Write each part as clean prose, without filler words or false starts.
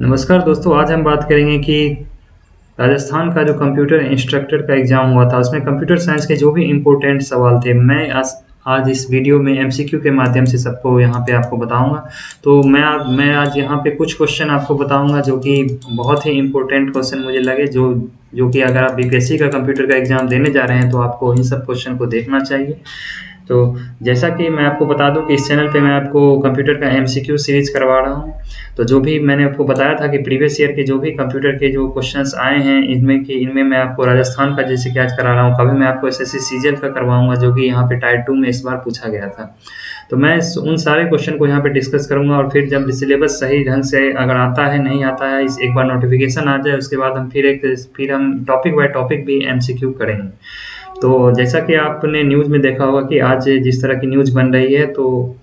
नमस्कार दोस्तों, आज हम बात करेंगे कि राजस्थान का जो कंप्यूटर इंस्ट्रक्टर का एग्ज़ाम हुआ था, उसमें कंप्यूटर साइंस के जो भी इम्पोर्टेंट सवाल थे, मैं आज इस वीडियो में एमसीक्यू के माध्यम से सबको यहाँ पे आपको बताऊँगा। तो मैं आज यहाँ पे कुछ क्वेश्चन आपको बताऊँगा जो कि बहुत ही इम्पोर्टेंट क्वेश्चन मुझे लगे, जो कि अगर आप बीपीएससी का कंप्यूटर का एग्ज़ाम देने जा रहे हैं, तो आपको इन सब क्वेश्चन को देखना चाहिए। तो जैसा कि मैं आपको बता दूं कि इस चैनल पे मैं आपको कंप्यूटर का एमसीक्यू सीरीज़ करवा रहा हूं। तो जो भी मैंने आपको बताया था कि प्रीवियस ईयर के जो भी कंप्यूटर के जो क्वेश्चंस आए हैं, इनमें मैं आपको राजस्थान का जैसे कि आज करा रहा हूं, कभी मैं आपको एसएससी सीजीएल का करवाऊंगा जो कि यहाँ पे टायर 2 में इस बार पूछा गया था। तो मैं उन सारे क्वेश्चन को यहाँ पे डिस्कस करूंगा, और फिर जब सिलेबस सही ढंग से अगर आता है नहीं आता है, इस एक बार नोटिफिकेशन आ जाए, उसके बाद हम फिर हम टॉपिक बाय टॉपिक भी एमसीक्यू करेंगे। तो जैसा कि आपने न्यूज़ में देखा होगा कि आज जिस तरह की न्यूज़ बन रही है, तो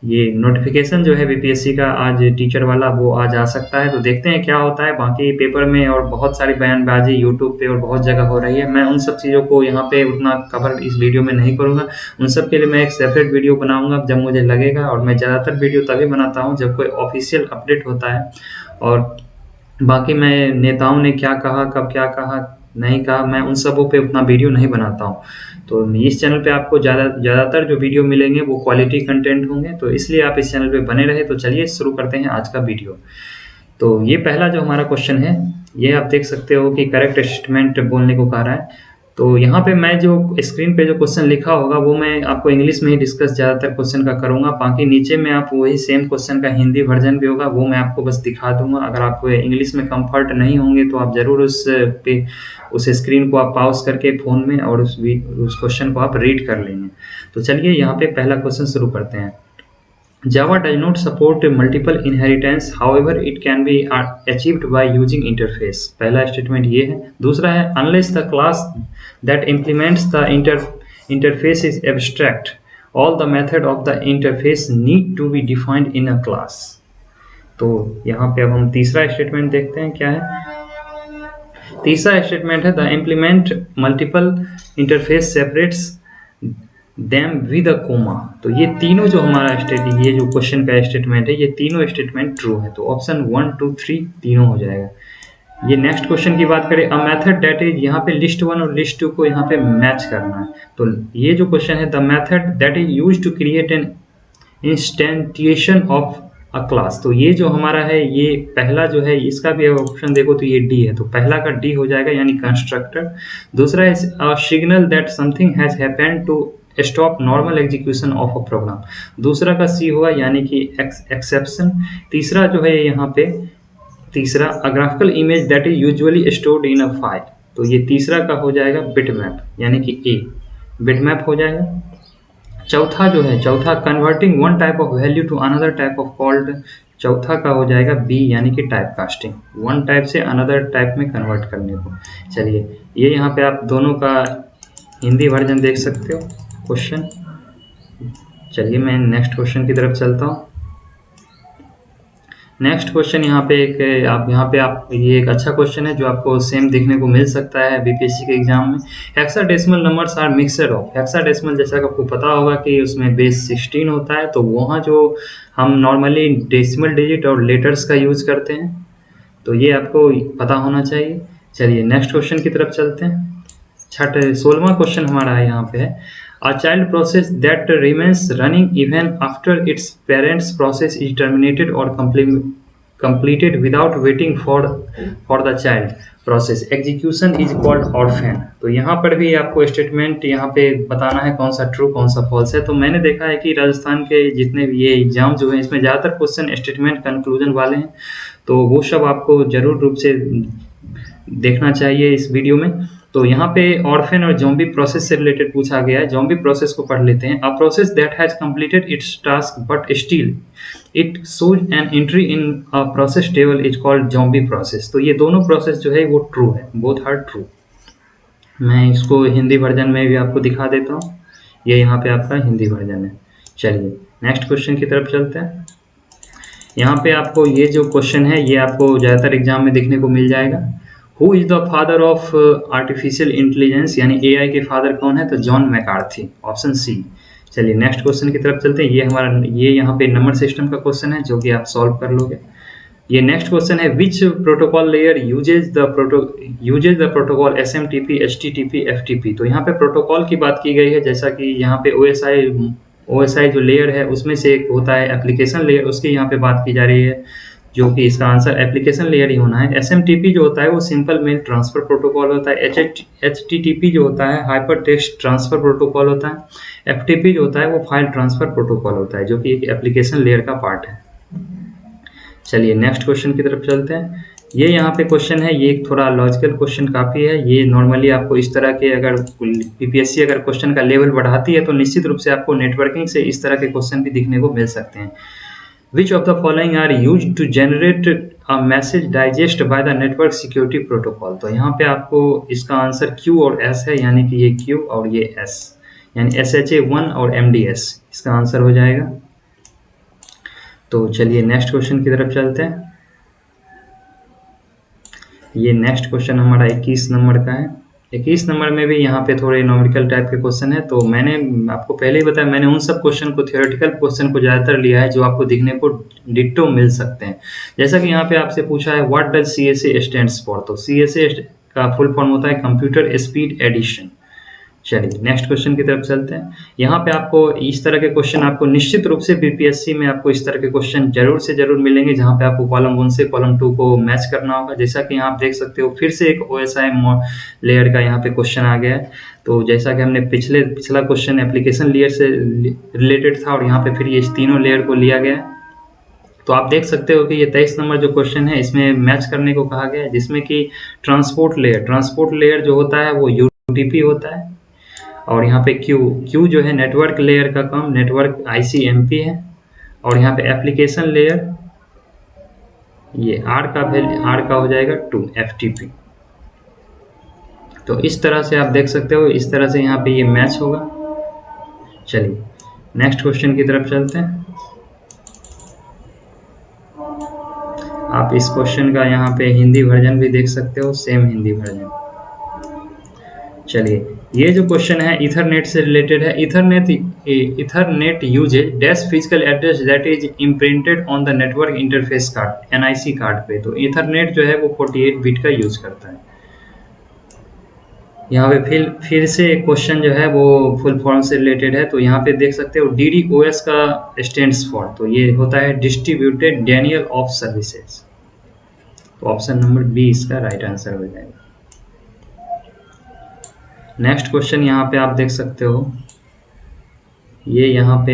ये नोटिफिकेशन जो है बीपीएससी का आज टीचर वाला, वो आज आ सकता है। तो देखते हैं क्या होता है। बाकी पेपर में और बहुत सारी बयानबाजी यूट्यूब पे और बहुत जगह हो रही है। मैं उन सब चीज़ों को यहाँ पे उतना कवर इस वीडियो में नहीं करूँगा। उन सब के लिए मैं एक सेपरेट वीडियो बनाऊँगा जब मुझे लगेगा, और मैं ज़्यादातर वीडियो तभी बनाता हूँ जब कोई ऑफिशियल अपडेट होता है। और बाकी मैं नेताओं ने क्या कहा, कब क्या कहा, नहीं कहा, मैं उन सबों पे उतना वीडियो नहीं बनाता हूँ। तो इस चैनल पे आपको ज़्यादातर जो वीडियो मिलेंगे वो क्वालिटी कंटेंट होंगे, तो इसलिए आप इस चैनल पे बने रहे। तो चलिए शुरू करते हैं आज का वीडियो। तो ये पहला जो हमारा क्वेश्चन है, ये आप देख सकते हो कि करेक्ट स्टेटमेंट बोलने को कह रहा है। तो यहाँ पे मैं जो स्क्रीन पे जो क्वेश्चन लिखा होगा, वो मैं आपको इंग्लिश में ही डिस्कस ज़्यादातर क्वेश्चन का करूँगा। बाकी नीचे में आप वही सेम क्वेश्चन का हिंदी वर्जन भी होगा, वो मैं आपको बस दिखा दूँगा। अगर आपको इंग्लिश में कंफर्ट नहीं होंगे तो आप ज़रूर उस स्क्रीन को आप पॉज़ करके फ़ोन में, और उस क्वेश्चन को आप रीड कर लेंगे। तो चलिए यहाँ पे पहला क्वेश्चन शुरू करते हैं। Java does not support multiple inheritance, however it can be achieved by using interface। पहला स्टेटमेंट ये है। दूसरा है unless the class that implements the interface is abstract, all the method of the interface need to be defined in a class। तो यहाँ पे अब हम तीसरा स्टेटमेंट देखते हैं क्या है। तीसरा स्टेटमेंट है the implement multiple interface separates them with a comma. तो ये तीनों जो हमारा ये जो क्वेश्चन का स्टेटमेंट है, ये तीनों स्टेटमेंट ट्रू है। तो ऑप्शन 1, 2, 3 तीनों हो जाएगा। ये नेक्स्ट क्वेश्चन की बात करें, अ मेथड दैट इज, यहाँ पे लिस्ट 1 और लिस्ट 2 को यहाँ पे मैच करना है। तो ये जो क्वेश्चन है, the method that is use to create an instantiation of a class. तो ये जो हमारा है, ये पहला जो है, इसका भी ऑप्शन देखो तो ये डी है। तो पहला का डी हो जाएगा, यानी कंस्ट्रक्टर। दूसरा है a signal that something has happened to stop normal execution of a program. दूसरा का सी होगा, यानी कि एक्सेप्शन। तीसरा जो है यहाँ पे, तीसरा अ graphical image that is usually stored in a file. तो ये तीसरा का हो जाएगा बिटमैप, यानी कि ए, बिटमैप हो जाएगा। चौथा जो है, चौथा converting one type of value to another type of called. चौथा का हो जाएगा बी, यानी कि टाइप कास्टिंग, वन टाइप से अनदर टाइप में कन्वर्ट करने को। चलिए, ये यहाँ पे आप दोनों का हिंदी वर्जन देख सकते हो क्वेश्चन। चलिए मैं नेक्स्ट क्वेश्चन की तरफ चलता हूँ। नेक्स्ट क्वेश्चन यहाँ पे ये एक अच्छा क्वेश्चन है जो आपको सेम देखने को मिल सकता है बीपीएससी के एग्जाम में। Hexadecimal numbers are mixture of. Hexadecimal जैसा कि आपको पता होगा कि उसमें बेस 16 होता है, तो वहाँ जो हम नॉर्मली डेसिमल डिजिट और लेटर्स का यूज करते हैं, तो ये आपको पता होना चाहिए। चलिए नेक्स्ट क्वेश्चन की तरफ चलते हैं। 16वां क्वेश्चन हमारा है यहाँ पे है, A child process that remains running even after its parents' process is terminated or completed without waiting for the child process execution is called orphan। तो यहाँ पर भी आपको स्टेटमेंट यहाँ पे बताना है कौन सा ट्रू कौन सा फॉल्स है। तो मैंने देखा है कि राजस्थान के जितने भी ये एग्जाम जो है, इसमें ज़्यादातर क्वेश्चन स्टेटमेंट कंक्लूजन वाले हैं, तो वो सब आपको जरूर रूप से देखना चाहिए इस वीडियो में। तो यहाँ पे ऑर्फेन और ज़ॉम्बी प्रोसेस से रिलेटेड पूछा गया है। ज़ॉम्बी प्रोसेस को पढ़ लेते हैं। A process that has completed it's task but still it shows an entry in a process table is called zombie process. तो ये दोनों प्रोसेस जो है वो ट्रू है, बोथ आर ट्रू। मैं इसको हिंदी वर्जन में भी आपको दिखा देता हूँ। ये यहाँ पे आपका हिंदी वर्जन है। चलिए नेक्स्ट क्वेश्चन की तरफ चलते हैं। यहाँ पे आपको ये जो क्वेश्चन है, ये आपको ज़्यादातर एग्जाम में देखने को मिल जाएगा। Who is the father of artificial intelligence, यानी एआई के फादर कौन है? तो जॉन मैकार्थी, ऑप्शन सी। चलिए नेक्स्ट क्वेश्चन की तरफ चलते हैं। ये यहाँ पे नंबर सिस्टम का क्वेश्चन है जो कि आप सॉल्व कर लोगे। ये नेक्स्ट क्वेश्चन है, विच protocol layer uses the protocol SMTP, HTTP, FTP। तो यहाँ पे प्रोटोकॉल की बात की गई है, जैसा कि यहाँ पे OSI जो लेयर है उसमें से एक होता है एप्लीकेशन लेयर, उसकी यहाँ पे बात की जा रही है, जो कि इसका आंसर एप्लीकेशन लेयर ही होना है। SMTP जो होता है वो सिंपल मेल ट्रांसफर प्रोटोकॉल होता है। HTTP जो होता है हाइपर टेक्स्ट ट्रांसफर प्रोटोकॉल होता है। FTP जो होता है वो फाइल ट्रांसफर प्रोटोकॉल होता है, जो कि एक एप्लीकेशन लेयर का पार्ट है। चलिए नेक्स्ट क्वेश्चन की तरफ चलते हैं। ये यहाँ पे क्वेश्चन है, ये थोड़ा लॉजिकल क्वेश्चन काफ़ी है। ये नॉर्मली आपको इस तरह के, अगर PPSC अगर क्वेश्चन का लेवल बढ़ाती है तो निश्चित रूप से आपको नेटवर्किंग से इस तरह के क्वेश्चन भी दिखने को मिल सकते हैं। Which of the following are use to generate a message digest by the network security protocol. तो यहाँ पे आपको इसका आंसर Q और S है, यानी कि ये Q और ये S, यानी SHA-1 और MDS इसका आंसर हो जाएगा। तो चलिए नेक्स्ट क्वेश्चन की तरफ चलते हैं। ये नेक्स्ट क्वेश्चन हमारा 21 नंबर का है। 21 नंबर में भी यहाँ पे थोड़े न्यूमेरिकल टाइप के क्वेश्चन है। तो मैंने आपको पहले ही बताया, मैंने उन सब क्वेश्चन को, थ्योरेटिकल क्वेश्चन को ज़्यादातर लिया है जो आपको दिखने को डिट्टो मिल सकते हैं। जैसा कि यहाँ पे आपसे पूछा है, what does CSA stands for. तो CSA का फुल फॉर्म होता है कंप्यूटर स्पीड एडिशन। चलिए नेक्स्ट क्वेश्चन की तरफ चलते हैं। यहाँ पे आपको इस तरह के क्वेश्चन, आपको निश्चित रूप से BPSC में आपको इस तरह के क्वेश्चन जरूर से जरूर मिलेंगे, जहाँ पे आपको कॉलम 1 से कॉलम 2 को मैच करना होगा। जैसा कि यहाँ आप देख सकते हो, फिर से एक OSI लेयर का यहाँ पे क्वेश्चन आ गया है। तो जैसा कि हमने पिछला क्वेश्चन एप्लीकेशन लेयर से रिलेटेड था, और यहाँ पे फिर ये तीनों लेयर को लिया गया है। तो आप देख सकते हो कि ये 23 नंबर जो क्वेश्चन है, इसमें मैच करने को कहा गया है, जिसमें कि ट्रांसपोर्ट लेयर जो होता है वो UDP होता है, और यहाँ पे Q जो है नेटवर्क लेयर का काम, नेटवर्क ICMP है, और यहाँ पे एप्लीकेशन लेयर, ये R का हो जाएगा 2 FTP। तो इस तरह से आप देख सकते हो, इस तरह से यहाँ पे ये मैच होगा। चलिए नेक्स्ट क्वेश्चन की तरफ चलते हैं। आप इस क्वेश्चन का यहाँ पे हिंदी वर्जन भी देख सकते हो, सेम हिंदी वर्जन। चलिए ये जो क्वेश्चन है इथरनेट से रिलेटेड है। Ethernet uses dash physical address that is imprinted on the network interface card, NIC card पे। तो इथरनेट जो है वो 48 बिट का यूज करता है। यहाँ पे फिर से क्वेश्चन जो है वो फुल फॉर्म से रिलेटेड है। तो यहाँ पे देख सकते हो DDoS का स्टैंड्स फॉर, तो ये होता है डिस्ट्रीब्यूटेड डेनियल ऑफ सर्विसेज। तो ऑप्शन नंबर B इसका राइट आंसर हो जाएगा। नेक्स्ट क्वेश्चन यहाँ पे आप देख सकते हो, ये यहाँ पे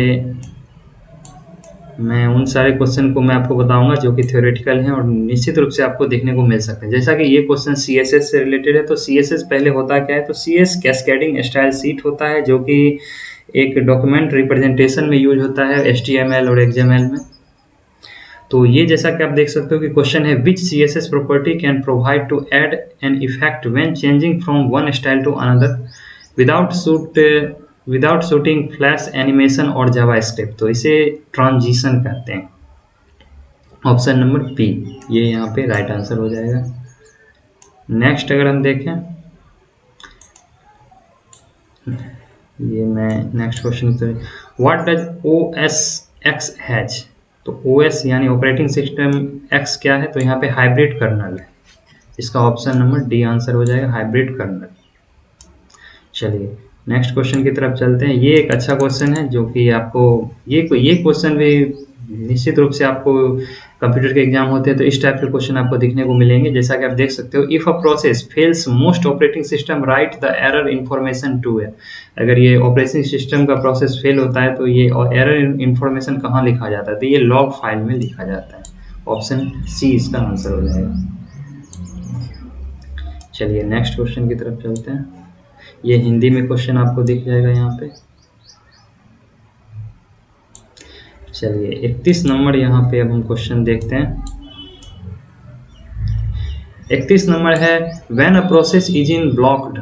मैं उन सारे क्वेश्चन को मैं आपको बताऊंगा जो कि थ्योरेटिकल हैं और निश्चित रूप से आपको देखने को मिल सकते हैं। जैसा कि ये क्वेश्चन CSS से रिलेटेड है। तो CSS पहले होता क्या है, तो CS कैस्केडिंग स्टाइल शीट होता है, जो कि एक डॉक्यूमेंट रिप्रेजेंटेशन में यूज होता है HTML और XML में। तो ये जैसा कि आप देख सकते हो कि क्वेश्चन है, which CSS property can provide to add an effect when changing from one style to another without shooting flash animation और जावास्क्रिप्ट। तो इसे ट्रांजिशन कहते हैं। ऑप्शन नंबर B ये यहाँ पे राइट आंसर हो जाएगा। नेक्स्ट अगर हम देखें, ये मैं next question, what does OS X has. तो OS यानी ऑपरेटिंग सिस्टम X क्या है, तो यहाँ पे हाइब्रिड कर्नल है। इसका ऑप्शन नंबर D आंसर हो जाएगा, हाइब्रिड कर्नल। चलिए नेक्स्ट क्वेश्चन की तरफ चलते हैं। ये एक अच्छा क्वेश्चन है, जो कि आपको ये क्वेश्चन भी निश्चित रूप से आपको कंप्यूटर के एग्जाम होते हैं तो इस टाइप के क्वेश्चन आपको दिखने को मिलेंगे। जैसा कि आप देख सकते हो, if a process fails most operating system write the error information to है। अगर ये ऑपरेटिंग सिस्टम का प्रोसेस फेल होता है तो ये एरर इन्फॉर्मेशन कहाँ लिखा जाता है, तो ये लॉग फाइल में लिखा जाता है। ऑप्शन C इसका आंसर हो जाएगा। चलिए नेक्स्ट क्वेश्चन की तरफ चलते हैं। ये हिंदी में क्वेश्चन आपको दिख जाएगा यहाँ पे। चलिए 31 नंबर यहाँ पे अब हम क्वेश्चन देखते हैं। 31 नंबर है, when a process is in blocked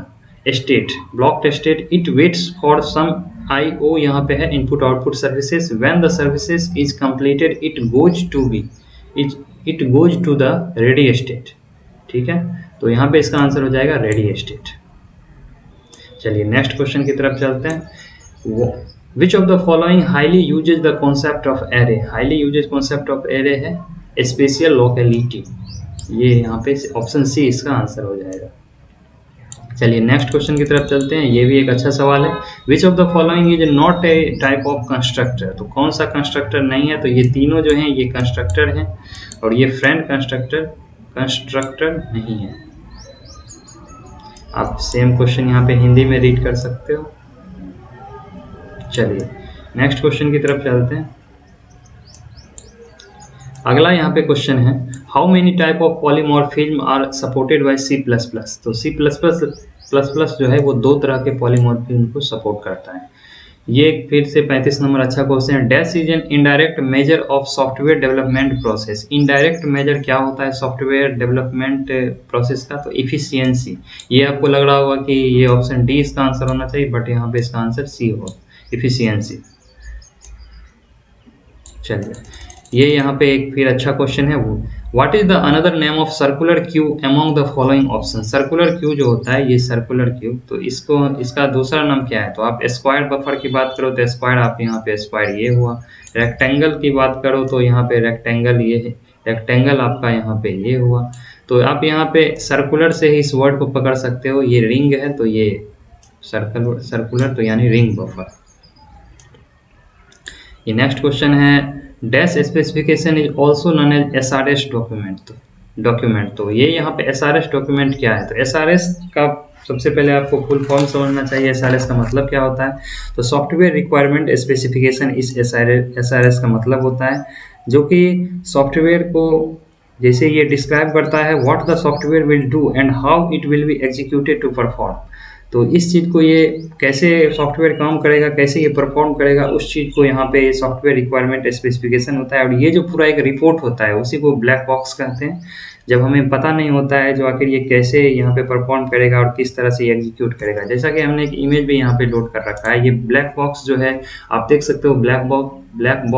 state it waits for some IO यहाँ पे है input output services. When the services is completed it goes to the ready state. ठीक है, तो यहाँ पे इसका आंसर हो जाएगा रेडी स्टेट। चलिए नेक्स्ट क्वेश्चन की तरफ चलते हैं। Which of the following highly uses the concept of array. Highly uses concept of array है स्पेशियल लोकेलिटी। ये यहाँ पे ऑप्शन सी इसका आंसर हो जाएगा। चलिए नेक्स्ट क्वेश्चन की तरफ चलते हैं। ये भी एक अच्छा सवाल है। Which of the following is not a type of constructor. तो कौन सा कंस्ट्रक्टर नहीं है? तो ये तीनों जो हैं ये कंस्ट्रक्टर हैं, और ये फ्रेंड कंस्ट्रक्टर नहीं है। आप सेम क्वेश्चन यहाँ पे हिंदी में रीड कर सकते हो। चलिए नेक्स्ट क्वेश्चन की तरफ चलते हैं। अगला यहाँ पे क्वेश्चन है, how many type of polymorphism are supported by C plus plus. तो सी प्लस प्लस जो है वो 2 तरह के पॉलीमॉर्फिज्म को सपोर्ट करता है। ये फिर से 35 नंबर अच्छा क्वेश्चन है। Dash is an indirect measure of software development process. Indirect measure क्या होता है सॉफ्टवेयर डेवलपमेंट प्रोसेस का? तो इफिशियंसी। ये आपको लग रहा होगा कि ये ऑप्शन डी इसका आंसर होना चाहिए, बट यहाँ पे इसका आंसर सी होगा, इफिशियंसी। चलिए ये यहाँ पे एक फिर अच्छा क्वेश्चन है, वो what is the another name of circular queue among the following option. Circular queue जो होता है, ये सर्कुलर क्यू, तो इसका दूसरा नाम क्या है? तो आप स्क्वायर बफर की बात करो तो स्क्वायर, आप यहाँ पे स्क्वायर ये हुआ। रेक्टेंगल की बात करो तो यहाँ पे रेक्टेंगल ये है, रेक्टेंगल आपका यहाँ पे ये हुआ। तो आप यहाँ पे सर्कुलर से ही इस वर्ड को पकड़ सकते हो। ये रिंग है तो ये सर्कुलर तो यानी रिंग बफर। ये नेक्स्ट क्वेश्चन है, dash specification is also known as SRS document. तो ये यहाँ पे एसआरएस डॉक्यूमेंट क्या है? तो एसआरएस का सबसे पहले आपको फुल फॉर्म समझना चाहिए। एसआरएस का मतलब क्या होता है? तो सॉफ्टवेयर रिक्वायरमेंट स्पेसिफिकेशन इस एसआरएस का मतलब होता है, जो कि सॉफ्टवेयर को जैसे ये डिस्क्राइब करता है what the software will do and how it will be executed to perform. तो इस चीज़ को, ये कैसे सॉफ्टवेयर काम करेगा, कैसे ये परफॉर्म करेगा, उस चीज़ को यहाँ पे सॉफ्टवेयर रिक्वायरमेंट स्पेसिफिकेशन होता है। और ये जो पूरा एक रिपोर्ट होता है उसी को ब्लैक बॉक्स कहते हैं। जब हमें पता नहीं होता है जो आखिर ये कैसे यहाँ पे परफॉर्म करेगा और किस तरह से एग्जीक्यूट करेगा। जैसा कि हमने एक इमेज भी यहाँ पे लोड कर रखा है। ये ब्लैक बॉक्स जो है आप देख सकते हो, black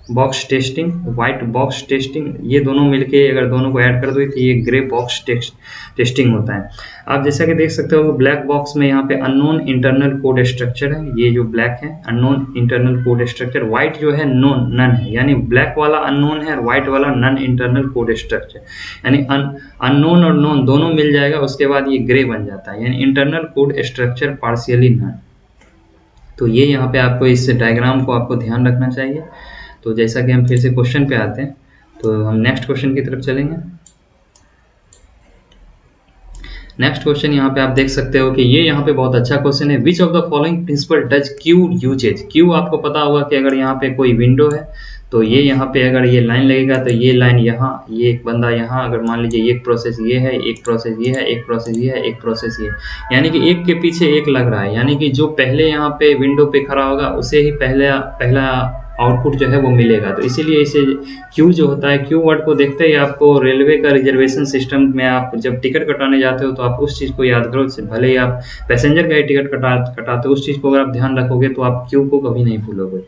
box testing, white box testing, ये दोनों मिलके अगर दोनों को ऐड कर दो तो ये ग्रे बॉक्स टेस्टिंग होता है। आप जैसा कि देख सकते हो ब्लैक बॉक्स में यहाँ पे अननोन इंटरनल कोड स्ट्रक्चर है। ये जो ब्लैक है unknown internal code structure, white जो है नन है, यानी ब्लैक वाला अननोन है और व्हाइट वाला नन इंटरनल कोड स्ट्रक्चर, यानी अननोन और नोन दोनों मिल जाएगा, उसके बाद ये ग्रे बन जाता है, यानी internal code structure partially none. तो ये यहाँ पे आपको इस डायग्राम को आपको ध्यान रखना चाहिए। तो जैसा कि हम फिर से क्वेश्चन पे आते हैं, तो हम नेक्स्ट क्वेश्चन की तरफ चलेंगे। नेक्स्ट क्वेश्चन यहाँ पे आप देख सकते हो कि ये यहाँ पे बहुत अच्छा क्वेश्चन है। Which of the following principle does queue uses. Queue आपको पता होगा कि अगर यहाँ पे कोई विंडो है तो ये यहाँ पे अगर ये लाइन लगेगा तो ये लाइन यहाँ, ये एक बंदा यहाँ, अगर मान लीजिए एक प्रोसेस ये है, एक प्रोसेस ये है, एक प्रोसेस ये है, एक प्रोसेस ये, यानी कि एक के पीछे एक लग रहा है, यानी कि जो पहले यहाँ पे विंडो पे खड़ा होगा उसे ही पहला आउटपुट जो है वो मिलेगा। तो इसीलिए इसे क्यू जो होता है, क्यू वर्ड को देखते ही आपको रेलवे का रिजर्वेशन सिस्टम में आप जब टिकट कटाने जाते हो तो आप उस चीज़ को याद करो। भले ही आप पैसेंजर का ही टिकट कटाते हो, उस चीज़ को अगर आप ध्यान रखोगे तो आप क्यू को कभी नहीं भूलोगे।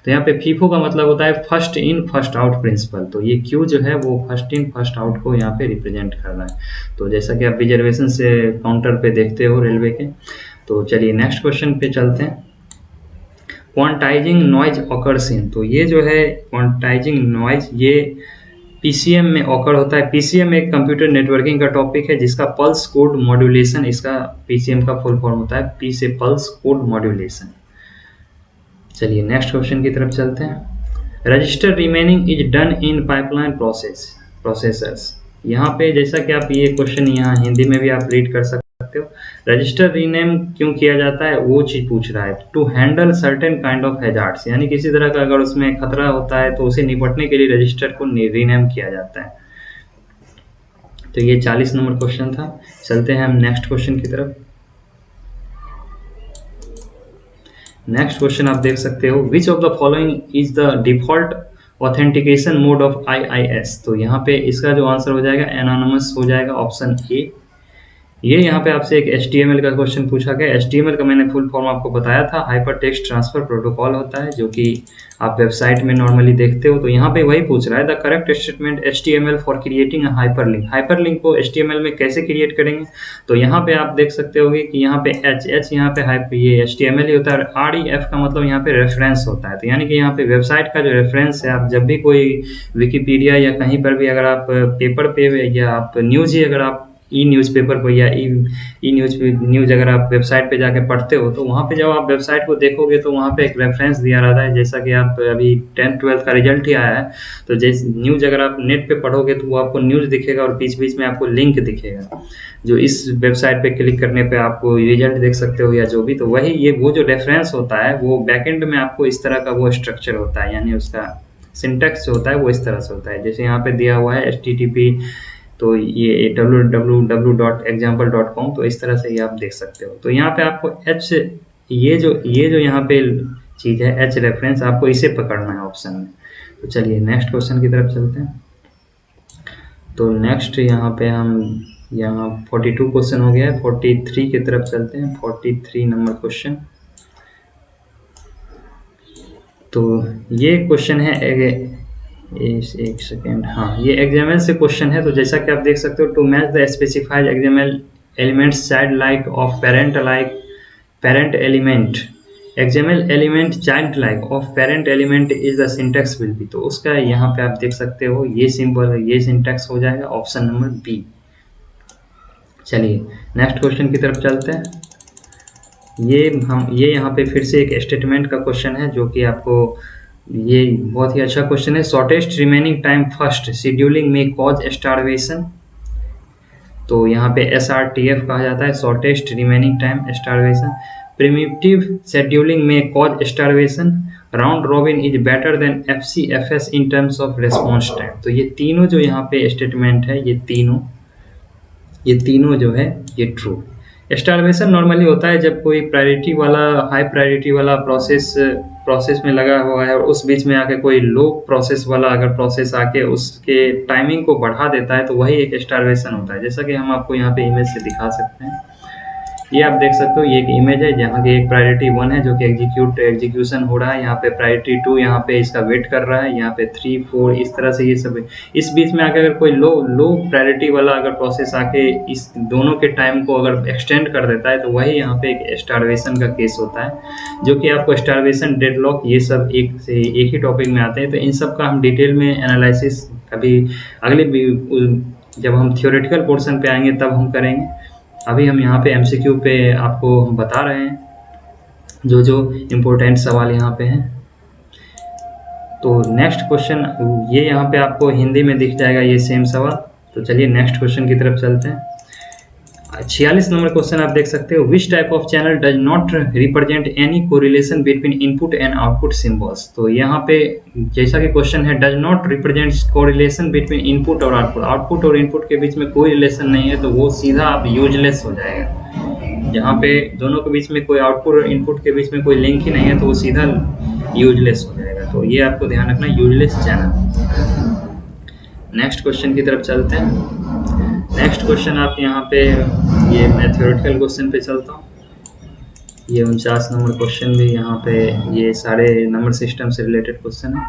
तो यहाँ पे फीफो का मतलब होता है first in first out principle. तो ये क्यू जो है वो फर्स्ट इन फर्स्ट आउट को यहाँ पे रिप्रेजेंट कर रहा है। तो जैसा कि आप रिजर्वेशन से काउंटर पे देखते हो रेलवे के। तो चलिए नेक्स्ट क्वेश्चन पे चलते हैं। क्वांटाइजिंग नॉइज ऑकर्स इन। तो ये जो है क्वांटाइजिंग नॉइज, ये पीसीएम में ऑकर होता है। पीसीएम एक कंप्यूटर नेटवर्किंग का टॉपिक है जिसका पल्स कोड मॉड्यूलेशन, इसका पीसीएम का फुल फॉर्म होता है, पी से पल्स कोड मॉड्यूलेशन। चलिए नेक्स्ट क्वेश्चन की तरफ चलते हैं। Register remaining is done in pipeline processors. यहाँ पे जैसा कि आप ये क्वेश्चन यहाँ हिंदी में भी आप रीड कर सकते हो। रजिस्टर रीनेम क्यों किया जाता है वो चीज पूछ रहा है। To handle certain kind of hazards, यानी किसी तरह का अगर उसमें खतरा होता है तो उसे निपटने के लिए रजिस्टर को रीनेम किया जाता है। तो ये 40 नंबर क्वेश्चन था। चलते हैं हम नेक्स्ट क्वेश्चन की तरफ। नेक्स्ट क्वेश्चन आप देख सकते हो, विच of the following is the default authentication mode of IIS। तो यहाँ पे इसका जो आंसर हो जाएगा एनोनिमस हो जाएगा, ऑप्शन ए। ये यहाँ पे आपसे एक HTML का क्वेश्चन पूछा गया। HTML का मैंने फुल फॉर्म आपको बताया था, हाइपर टेक्स्ट ट्रांसफर प्रोटोकॉल होता है, जो कि आप वेबसाइट में नॉर्मली देखते हो। तो यहाँ पे वही पूछ रहा है, the correct statement HTML for creating a hyperlink. Hyperlink को HTML में कैसे क्रिएट करेंगे? तो यहाँ पे आप देख सकते होगे कि यहाँ पे H यहाँ पे ये HTML ही होता है, और REF का मतलब यहाँ पे रेफरेंस होता है। तो यानी कि यहाँ पे वेबसाइट का जो रेफरेंस है, आप जब भी कोई विकिपीडिया या कहीं पर भी अगर आप पेपर पे या आप न्यूज़ ही अगर आप न्यूज़पेपर पर या न्यूज़ अगर आप वेबसाइट पे जाके पढ़ते हो, तो वहाँ पे जब आप वेबसाइट को देखोगे तो वहाँ पे एक रेफरेंस दिया रहता है। जैसा कि आप अभी 10th-12th का रिजल्ट ही आया है, तो जैसे न्यूज़ अगर आप नेट पे पढ़ोगे तो वो आपको न्यूज़ दिखेगा और बीच-बीच में आपको लिंक दिखेगा, जो इस वेबसाइट पे क्लिक करने पे आपको रिजल्ट देख सकते हो या जो भी। तो वही ये वो जो रेफरेंस होता है, वो बैकएंड में आपको इस तरह का वो स्ट्रक्चर होता है, यानी उसका सिंटैक्स जो होता है वो इस तरह से होता है। जैसे यहाँ पे दिया हुआ है HTTP, तो ये www.example.com, तो इस तरह से ये आप देख सकते हो। तो यहाँ पे आपको ये जो यहाँ पे चीज़ है H रेफरेंस, आपको इसे पकड़ना है ऑप्शन में। तो चलिए नेक्स्ट क्वेश्चन की तरफ चलते हैं। तो नेक्स्ट यहाँ पे हम 42 क्वेश्चन हो गया है, 43 की तरफ चलते हैं। 43 नंबर क्वेश्चन। तो ये क्वेश्चन है एक सेकेंड, हाँ, ये XML से क्वेश्चन है। तो जैसा कि आप देख सकते हो, to match the specified XML elements child like of parent element, XML element child like of parent element is the syntax will be. तो उसका यहाँ पे आप देख सकते हो, ये सिंबल, ये सिंटैक्स हो जाएगा ऑप्शन नंबर बी। चलिए नेक्स्ट क्वेश्चन की तरफ चलते हैं। ये यहाँ पे फिर से एक स्टेटमेंट का क्वेश्चन है, जो कि आपको ये बहुत ही अच्छा क्वेश्चन है। Shortest remaining time first scheduling में कॉज स्टारवेशन। तो यहाँ पे SRTF कहा जाता है, shortest remaining time starvation. Primitive scheduling में cause starvation. Round robin is better than FCFS in terms of response time. तो ये तीनों जो यहाँ पे स्टेटमेंट है, ये तीनों जो है ये ट्रू। स्टारवेशन नॉर्मली होता है जब कोई हाई प्रायोरिटी वाला प्रोसेस में लगा हुआ है और उस बीच में आके कोई लो प्रोसेस वाला अगर प्रोसेस आके उसके टाइमिंग को बढ़ा देता है, तो वही एक स्टारवेशन होता है। जैसा कि हम आपको यहाँ पे इमेज से दिखा सकते हैं। ये आप देख सकते हो, ये एक इमेज है जहाँ की एक प्रायोरिटी 1 है जो कि एग्जीक्यूशन हो रहा है। यहाँ पे प्रायोरिटी 2 यहाँ पे इसका वेट कर रहा है, यहाँ पे 3, 4 इस तरह से ये सब है। इस बीच में आके अगर कोई लो प्रायोरिटी वाला अगर प्रोसेस आके इस दोनों के टाइम को अगर एक्सटेंड कर देता है, तो वही यहाँ पे एक स्टारवेशन का केस होता है, जो कि आपको स्टारवेशन, डेडलॉक, ये सब एक ही टॉपिक में आते हैं। तो इन सब का हम डिटेल में एनालिसिस कभी अगले जब हम थियोरेटिकल पोर्शन पे आएंगे तब हम करेंगे। अभी हम यहाँ पे MCQ पे आपको हम बता रहे हैं जो इम्पोर्टेंट सवाल यहाँ पे हैं। तो नेक्स्ट क्वेश्चन, ये यहाँ पे आपको हिंदी में दिख जाएगा ये सेम सवाल। तो चलिए नेक्स्ट क्वेश्चन की तरफ चलते हैं। 46 नंबर क्वेश्चन आप देख सकते हो, which type of channel does not represent any correlation between input and output symbols. तो यहाँ पे जैसा कि क्वेश्चन है, does not represent correlation between input और आउटपुट और इनपुट के बीच में कोई रिलेशन नहीं है, तो वो सीधा आप यूजलेस हो जाएगा। जहाँ पे दोनों के बीच में कोई आउटपुट और इनपुट के बीच में कोई लिंक ही नहीं है, तो वो सीधा यूजलेस हो जाएगा। तो ये आपको ध्यान रखना, यूजलेस चैनल। नेक्स्ट क्वेश्चन की तरफ चलते हैं। नेक्स्ट क्वेश्चन आप यहाँ पे, ये मैं थ्योरेटिकल क्वेश्चन पे चलता हूँ। ये 49 नंबर क्वेश्चन भी यहाँ पे, ये सारे नंबर सिस्टम से रिलेटेड क्वेश्चन है।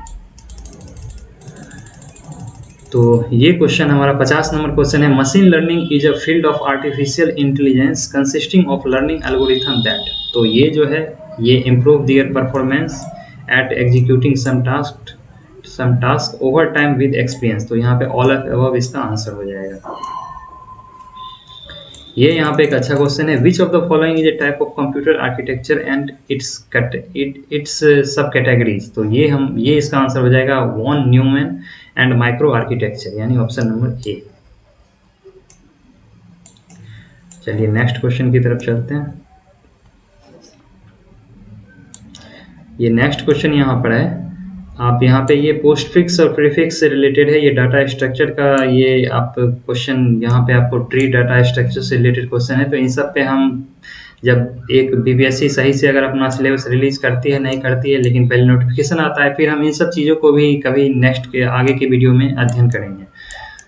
तो ये क्वेश्चन हमारा 50 नंबर क्वेश्चन है, machine learning is a field of artificial intelligence consisting of learning algorithm that. तो ये जो है, ये improve their performance at executing some task over time with experience. तो यहाँ पे ऑल ऑफ अबव इसका आंसर हो जाएगा। ये यहाँ पे एक अच्छा क्वेश्चन है, which of the following is A type of computer architecture and its sub categories. तो ये इसका आंसर हो जाएगा von Neumann and micro architecture, यानी ऑप्शन नंबर ए। चलिए नेक्स्ट क्वेश्चन की तरफ चलते हैं। ये नेक्स्ट क्वेश्चन यहाँ पर है, आप यहाँ पे ये पोस्टफिक्स और प्रीफिक्स से रिलेटेड है, ये डाटा स्ट्रक्चर का ये आप क्वेश्चन, यहाँ पे आपको ट्री डाटा स्ट्रक्चर से रिलेटेड क्वेश्चन है। तो इन सब पे हम जब एक BPSC सही से अगर अपना सिलेबस रिलीज करती है, नहीं करती है, लेकिन पहले नोटिफिकेशन आता है, फिर हम इन सब चीज़ों को भी कभी नेक्स्ट के आगे की वीडियो में अध्ययन करेंगे।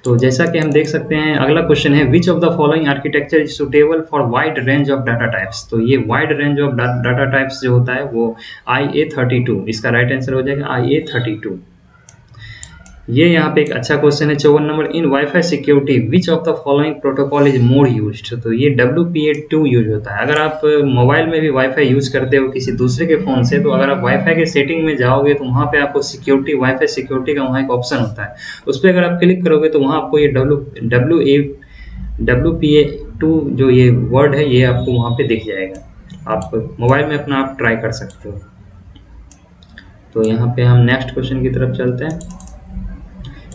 तो जैसा कि हम देख सकते हैं अगला क्वेश्चन है which of the following architecture is suitable for wide range of data types. तो ये wide range of data types जो होता है वो IA32, इसका राइट आंसर हो जाएगा IA32। ये यहाँ पे एक अच्छा क्वेश्चन है 54 number, in wifi security which of the following protocol is more used. तो ये WPA2 यूज होता है। अगर आप मोबाइल में भी वाईफाई यूज करते हो किसी दूसरे के फ़ोन से, तो अगर आप वाईफाई के सेटिंग में जाओगे तो वहाँ पे आपको सिक्योरिटी, वाईफाई सिक्योरिटी का वहाँ एक ऑप्शन होता है, उस पर अगर आप क्लिक करोगे तो वहाँ आपको ये WPA2 जो ये वर्ड है ये आपको वहाँ पे दिख जाएगा। आप मोबाइल में अपना आप ट्राई कर सकते हो। तो यहाँ पे हम नेक्स्ट क्वेश्चन की तरफ चलते हैं।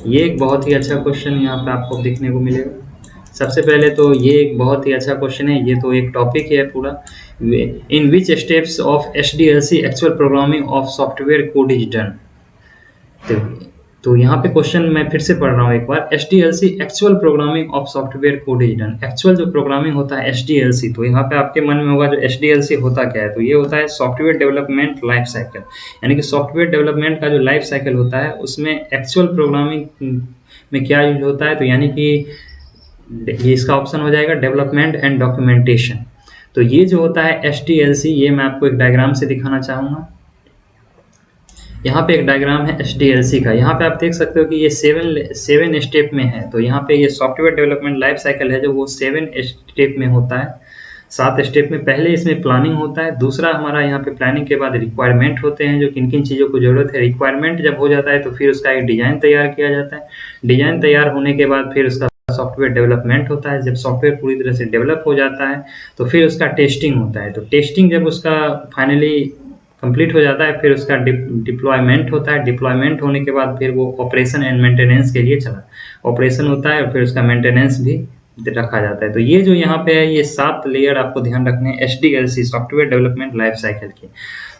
ये एक बहुत ही अच्छा क्वेश्चन यहाँ पे आपको देखने को मिलेगा। सबसे पहले तो ये एक बहुत ही अच्छा क्वेश्चन है, ये तो एक टॉपिक है पूरा। In which steps of HDLC actual programming of software code is done. तो यहाँ पे क्वेश्चन मैं फिर से पढ़ रहा हूँ एक बार। HDLC actual programming of software code is done. Actual जो प्रोग्रामिंग होता है HDLC, तो यहाँ पे आपके मन में होगा जो HDLC होता क्या है। तो ये होता है सॉफ्टवेयर डेवलपमेंट लाइफ साइकिल, यानी कि सॉफ्टवेयर डेवलपमेंट का जो लाइफ साइकिल होता है उसमें एक्चुअल प्रोग्रामिंग में क्या यूज होता है। तो यानी कि ये इसका ऑप्शन हो जाएगा डेवलपमेंट एंड डॉक्यूमेंटेशन। तो ये जो होता है HDLC, ये मैं आपको एक डायग्राम से दिखाना चाहूँगा। यहाँ पे एक डायग्राम है HDLC का। यहाँ पे आप देख सकते हो कि ये सेवन स्टेप में है। तो यहाँ पे ये सॉफ्टवेयर डेवलपमेंट लाइफ साइकिल है जो वो 7 स्टेप में होता है। 7 स्टेप में पहले इसमें प्लानिंग होता है, दूसरा हमारा यहाँ पे प्लानिंग के बाद रिक्वायरमेंट होते हैं, जो किन किन चीज़ों को ज़रूरत है। रिक्वायरमेंट जब हो जाता है तो फिर उसका एक डिज़ाइन तैयार किया जाता है। डिज़ाइन तैयार होने के बाद फिर उसका सॉफ्टवेयर डेवलपमेंट होता है। जब सॉफ्टवेयर पूरी तरह से डेवलप हो जाता है तो फिर उसका टेस्टिंग होता है। तो टेस्टिंग जब उसका फाइनली कंप्लीट हो जाता है फिर उसका डिप्लॉयमेंट होता है। डिप्लॉयमेंट होने के बाद फिर वो ऑपरेशन एंड मेंटेनेंस के लिए चला, ऑपरेशन होता है और फिर उसका मेंटेनेंस भी रखा जाता है। तो ये जो यहाँ पे है ये 7 लेयर आपको ध्यान रखने हैं HDLC software development life cycle के।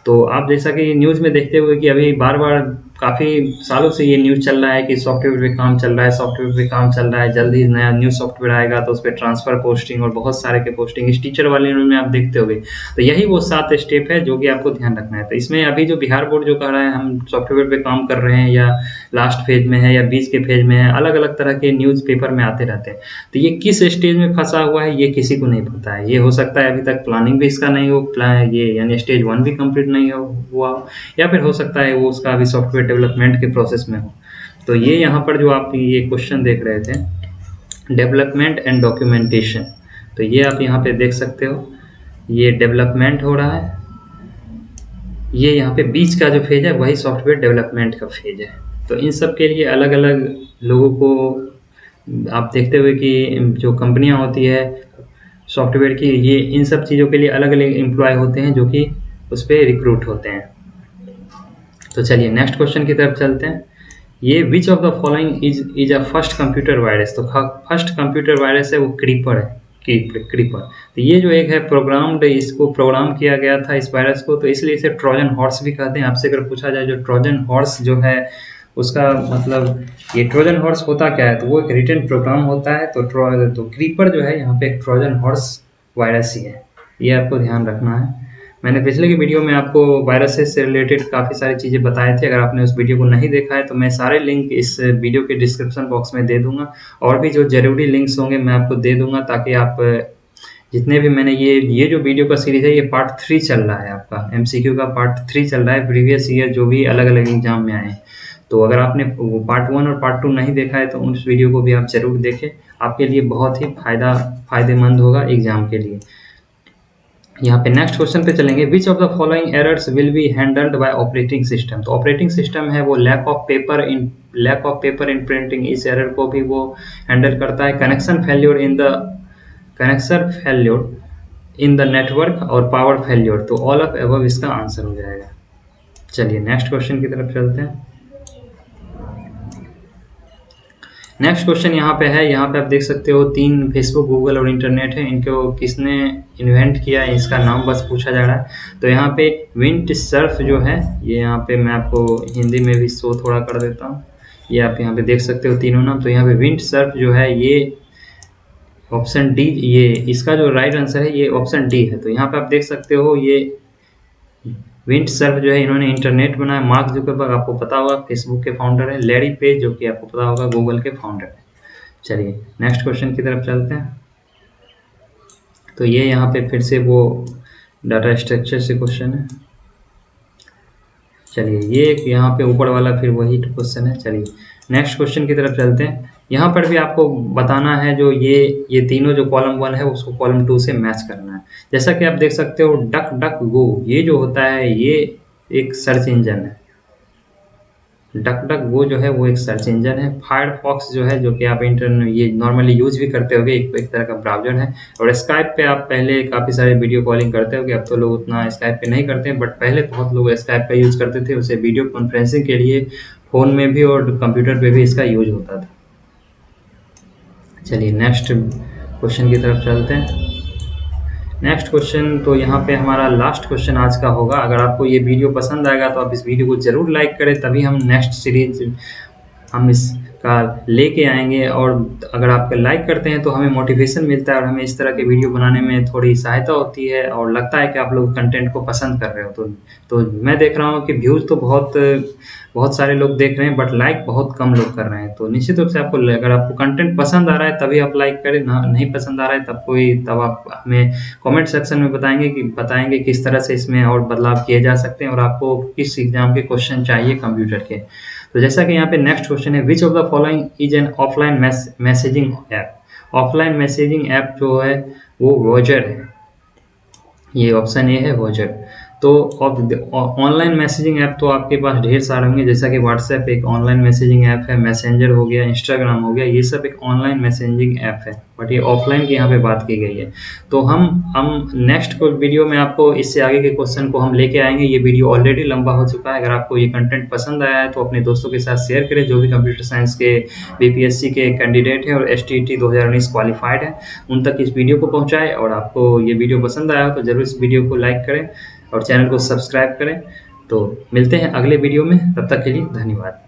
तो आप जैसा कि न्यूज़ में देखते हुए कि अभी बार बार काफ़ी सालों से ये न्यूज़ चल रहा है कि सॉफ्टवेयर पे काम चल रहा है, सॉफ्टवेयर पे काम चल रहा है, जल्द ही नया न्यू सॉफ्टवेयर आएगा तो उस पर ट्रांसफ़र पोस्टिंग और बहुत सारे के पोस्टिंग, इस टीचर वाले में आप देखते होंगे। तो यही वो 7 स्टेप है जो कि आपको ध्यान रखना है। तो इसमें अभी जो बिहार बोर्ड जो कह रहा है हम सॉफ्टवेयर पे काम कर रहे हैं या लास्ट फेज में है या बीच के फेज में है, अलग अलग तरह के न्यूज़ पेपर में आते रहते हैं। तो ये किस स्टेज में फंसा हुआ है ये किसी को नहीं पता है। ये हो सकता है अभी तक प्लानिंग भी इसका नहीं हो, ये यानी स्टेज 1 भी कंप्लीट नहीं हुआ हो, या फिर हो सकता है वो उसका अभी सॉफ्टवेयर डेवलपमेंट के प्रोसेस में हो। तो ये यहाँ पर जो आप ये क्वेश्चन देख रहे थे डेवलपमेंट एंड डॉक्यूमेंटेशन, तो ये आप यहाँ पे देख सकते हो ये डेवलपमेंट हो रहा है, ये यहाँ पे बीच का जो फेज है वही सॉफ्टवेयर डेवलपमेंट का फेज है। तो इन सब के लिए अलग अलग लोगों को आप देखते हुए कि जो कंपनियां होती है सॉफ्टवेयर की, ये इन सब चीज़ों के लिए अलग अलग एम्प्लॉय होते हैं जो कि उस पर रिक्रूट होते हैं। तो चलिए नेक्स्ट क्वेश्चन की तरफ चलते हैं। ये विच of the following is a first computer virus. तो फर्स्ट कंप्यूटर वायरस है वो क्रीपर है, क्रीपर। तो ये जो एक है प्रोग्राम्ड, इसको प्रोग्राम किया गया था इस वायरस को, तो इसलिए इसे ट्रोजन हॉर्स भी कहते हैं। आपसे अगर पूछा जाए जो ट्रोजन हॉर्स जो है उसका मतलब ये ट्रोजन हॉर्स होता क्या है, तो वो एक रिटन प्रोग्राम होता है। तो क्रीपर जो है यहाँ पे एक ट्रोजन हॉर्स वायरस ही है, ये आपको ध्यान रखना है। मैंने पिछले की वीडियो में आपको वायरसेस से रिलेटेड काफ़ी सारी चीज़ें बताए थे। अगर आपने उस वीडियो को नहीं देखा है तो मैं सारे लिंक इस वीडियो के डिस्क्रिप्शन बॉक्स में दे दूंगा, और भी जो ज़रूरी लिंक्स होंगे मैं आपको दे दूंगा, ताकि आप जितने भी मैंने ये जो वीडियो का सीरीज़ है ये पार्ट 3 चल रहा है, आपका MCQ का पार्ट 3 चल रहा है, प्रीवियस ईयर जो भी अलग अलग एग्जाम में आए हैं। तो अगर आपने वो पार्ट 1 और पार्ट 2 नहीं देखा है तो उस वीडियो को भी आप ज़रूर देखें, आपके लिए बहुत ही फ़ायदेमंद होगा एग्जाम के लिए। यहाँ पे नेक्स्ट क्वेश्चन पे चलेंगे। Which of the following errors will be handled by operating system. तो ऑपरेटिंग सिस्टम है वो lack of paper in printing, इस एरर को भी वो हैंडल करता है। Connection failure in the network और पावर फेल्योर, तो ऑल ऑफ अबव इसका आंसर हो जाएगा। चलिए नेक्स्ट क्वेश्चन की तरफ चलते हैं। नेक्स्ट क्वेश्चन यहाँ पे है, यहाँ पे आप देख सकते हो 3 फेसबुक, गूगल और इंटरनेट है, इनको किसने इन्वेंट किया है इसका नाम बस पूछा जा रहा है। तो यहाँ पे विंड सर्फ जो है, ये यहाँ पे मैं आपको हिंदी में भी शो थोड़ा कर देता हूँ, ये आप यहाँ पे देख सकते हो तीनों नाम। तो यहाँ पे विंड सर्फ जो है ये ऑप्शन डी, ये इसका जो राइट आंसर है ये ऑप्शन डी है। तो यहाँ पे आप देख सकते हो ये विंड सर्फ जो है इन्होंने इंटरनेट बनाया। मार्क जुकरबर्ग आपको पता होगा फेसबुक के फाउंडर है, लैरी पेज जो कि आपको पता होगा गूगल के फाउंडर है। चलिए नेक्स्ट क्वेश्चन की तरफ चलते हैं। तो ये यहाँ पे फिर से वो डाटा स्ट्रक्चर से क्वेश्चन है। चलिए ये एक यहाँ पे ऊपर वाला फिर वही क्वेश्चन है। चलिए नेक्स्ट क्वेश्चन की तरफ चलते हैं। यहाँ पर भी आपको बताना है जो ये तीनों जो कॉलम 1 है उसको कॉलम 2 से मैच करना है। जैसा कि आप देख सकते हो डक डक गो, ये जो होता है ये एक सर्च इंजन है। डक डक गो जो है वो एक सर्च इंजन है। फायरफॉक्स जो है जो कि आप इंटरनेट ये नॉर्मली यूज भी करते होगे, एक तरह का ब्राउजर है। और स्काइप पे आप पहले काफ़ी सारे वीडियो कॉलिंग करते होगे, अब तो लोग उतना स्काइप पे नहीं करते हैं, बट पहले बहुत लोग स्काइप का यूज़ करते थे। उसे वीडियो कॉन्फ्रेंसिंग के लिए फ़ोन में भी और कंप्यूटर पे भी इसका यूज होता था। चलिए नेक्स्ट क्वेश्चन की तरफ चलते हैं। नेक्स्ट क्वेश्चन तो यहाँ पे हमारा लास्ट क्वेश्चन आज का होगा। अगर आपको ये वीडियो पसंद आएगा तो आप इस वीडियो को ज़रूर लाइक करें, तभी हम नेक्स्ट सीरीज हम इसका लेके आएंगे। और अगर आप लाइक करते हैं तो हमें मोटिवेशन मिलता है और हमें इस तरह के वीडियो बनाने में थोड़ी सहायता होती है और लगता है कि आप लोग कंटेंट को पसंद कर रहे हो। तो मैं देख रहा हूँ कि व्यूज़ तो बहुत सारे लोग देख रहे हैं, बट लाइक बहुत कम लोग कर रहे हैं। तो निश्चित रूप से अगर आपको कंटेंट पसंद आ रहा है तभी आप लाइक करें, ना नहीं पसंद आ रहा है तब आप हमें कमेंट सेक्शन में बताएंगे किस तरह से इसमें और बदलाव किए जा सकते हैं और आपको किस एग्जाम के क्वेश्चन चाहिए कंप्यूटर के। तो जैसा कि यहाँ पे नेक्स्ट क्वेश्चन है, which of the following is an offline messaging app. Offline messaging app जो है वो वॉजर है। ये ऑप्शन ए है वॉजर। तो ऑनलाइन मैसेजिंग ऐप तो आपके पास ढेर सारे होंगे, जैसा कि व्हाट्सएप एक ऑनलाइन मैसेजिंग ऐप है, मैसेंजर हो गया, इंस्टाग्राम हो गया, ये सब एक ऑनलाइन मैसेजिंग ऐप है, बट ये ऑफलाइन की यहाँ पे बात की गई है। तो हम नेक्स्ट वीडियो में आपको इससे आगे के क्वेश्चन को हम लेके आएंगे। ये वीडियो ऑलरेडी लंबा हो चुका है। अगर आपको ये कंटेंट पसंद आया है तो अपने दोस्तों के साथ शेयर करें जो भी कंप्यूटर साइंस के बीपीएससी के कैंडिडेट हैं और एसटीईटी 2019 क्वालिफाइड है, उन तक इस वीडियो को पहुँचाएँ। और आपको ये वीडियो पसंद आया हो तो ज़रूर इस वीडियो को लाइक करें और चैनल को सब्सक्राइब करें। तो मिलते हैं अगले वीडियो में, तब तक के लिए धन्यवाद।